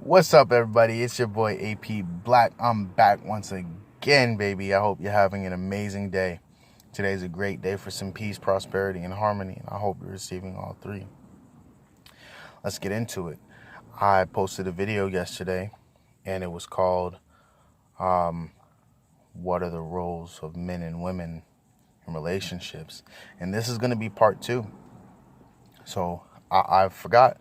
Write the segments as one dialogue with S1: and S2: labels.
S1: What's up, everybody? It's your boy A.P.BLACK. I'm back once again, baby. I hope you're having an amazing day. Today's a great day for some peace, prosperity, and harmony, and I hope you're receiving all three. Let's get into it. I posted a video yesterday, and it was called, What are the roles of men and women in relationships? And this is going to be part 2. So I forgot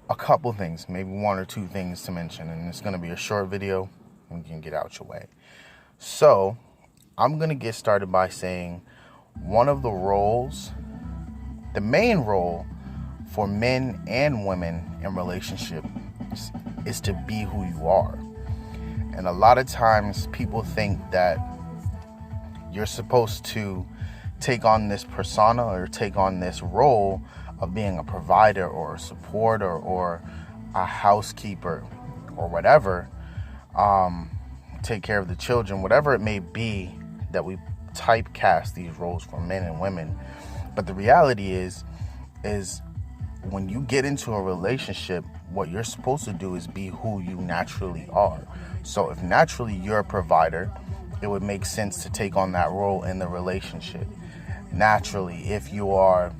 S1: a couple things, maybe 1 or 2 things to mention, and it's going to be a short video and you can get out your way. So I'm going to get started by saying one of the roles, the main role for men and women in relationships is to be who you are. And a lot of times people think that you're supposed to take on this persona or take on this role of being a provider or a supporter or a housekeeper or whatever, take care of the children, whatever it may be, that we typecast these roles for men and women. But the reality is when you get into a relationship, what you're supposed to do is be who you naturally are. So if naturally you're a provider, it would make sense to take on that role in the relationship. Naturally, if you are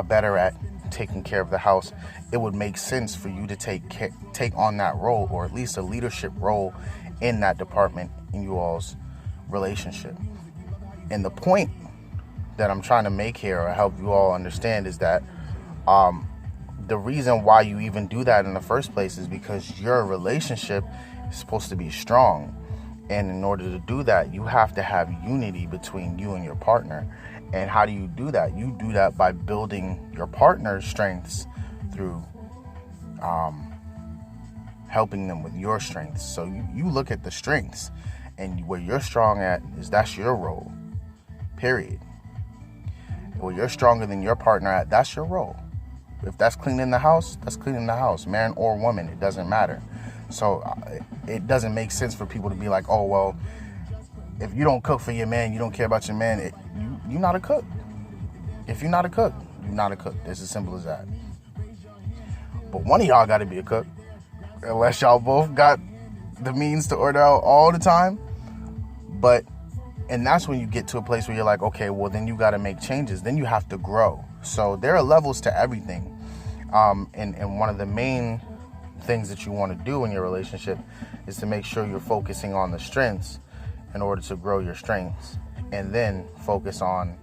S1: better at taking care of the house, it would make sense for you to take on that role, or at least a leadership role in that department in you all's relationship. And the point that I'm trying to make here, or help you all understand, is that the reason why you even do that in the first place is because your relationship is supposed to be strong. And in order to do that, you have to have unity between you and your partner. And how do you do that? You do that by building your partner's strengths through helping them with your strengths. So you look at the strengths, and where you're strong at that's your role, period. Where you're stronger than your partner at, that's your role. If that's cleaning the house, that's cleaning the house, man or woman, it doesn't matter. So it doesn't make sense for people to be like, oh, well, if you don't cook for your man, you don't care about your man, you're not a cook. If you're not a cook, you're not a cook. It's as simple as that. But one of y'all got to be a cook, unless y'all both got the means to order out all the time. And that's when you get to a place where you're like, okay, well, then you got to make changes. Then you have to grow. So there are levels to everything. And one of the main things that you want to do in your relationship is to make sure you're focusing on the strengths in order to grow your strengths, and then focus on,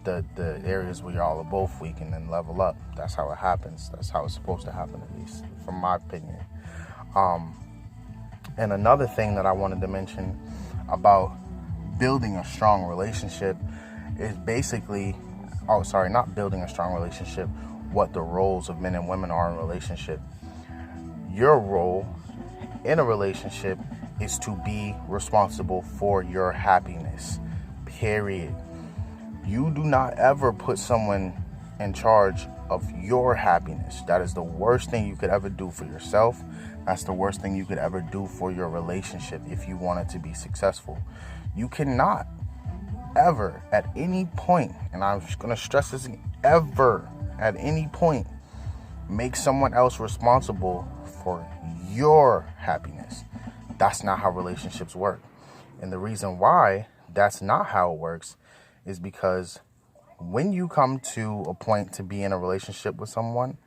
S1: the areas where y'all are both weak, and then level up. That's how it happens. That's how it's supposed to happen, at least from my opinion. And another thing that I wanted to mention about building a strong relationship is basically, not building a strong relationship, what the roles of men and women are in a relationship. Your role in a relationship is to be responsible for your happiness, period. You do not ever put someone in charge of your happiness. That is the worst thing you could ever do for yourself. That's the worst thing you could ever do for your relationship if you want it to be successful. You cannot ever at any point, and I'm just going to stress this, ever at any point make someone else responsible for your happiness. That's not how relationships work. And the reason why that's not how it works is because when you come to a point to be in a relationship with someone,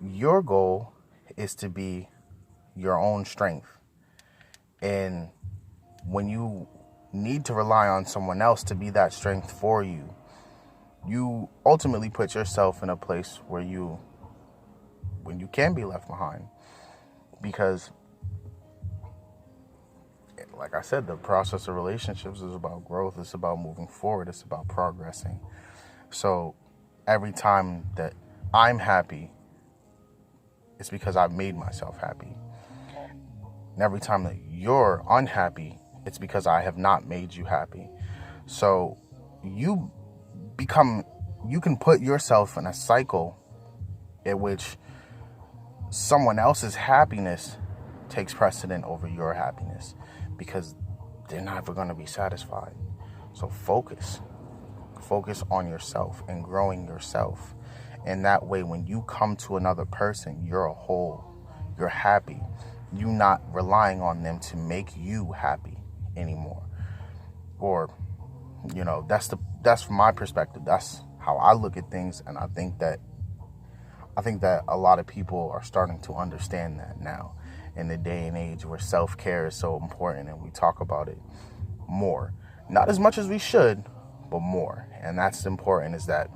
S1: your goal is to be your own strength. And when you need to rely on someone else to be that strength for you, you ultimately put yourself in a place when you can be left behind. Because, like I said, the process of relationships is about growth. It's about moving forward. It's about progressing. So every time that I'm happy, it's because I've made myself happy. And every time that you're unhappy, it's because I have not made you happy. So you can put yourself in a cycle in which someone else's happiness takes precedent over your happiness, because they're never going to be satisfied. So focus on yourself and growing yourself And that way, when you come to another person, you're a whole, you're happy. You're not relying on them to make you happy anymore. Or, that's from my perspective. That's how I look at things. And I think that a lot of people are starting to understand that now, in the day and age where self-care is so important and we talk about it more. Not as much as we should, but more. And that's important, is that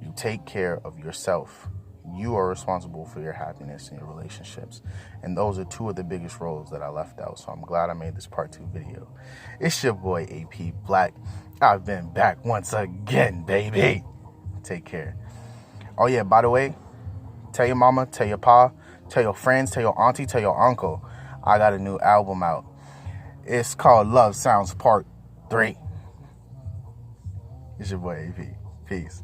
S1: you take care of yourself. You are responsible for your happiness and your relationships. And those are two of the biggest roles that I left out. So I'm glad I made this part 2 video. It's your boy A.P.BLACK. I've been back once again, baby. Take care. Oh yeah, by the way, tell your mama, tell your pa, tell your friends, tell your auntie, tell your uncle. I got a new album out. It's called Love Sounds Part 3. It's your boy AP. Peace.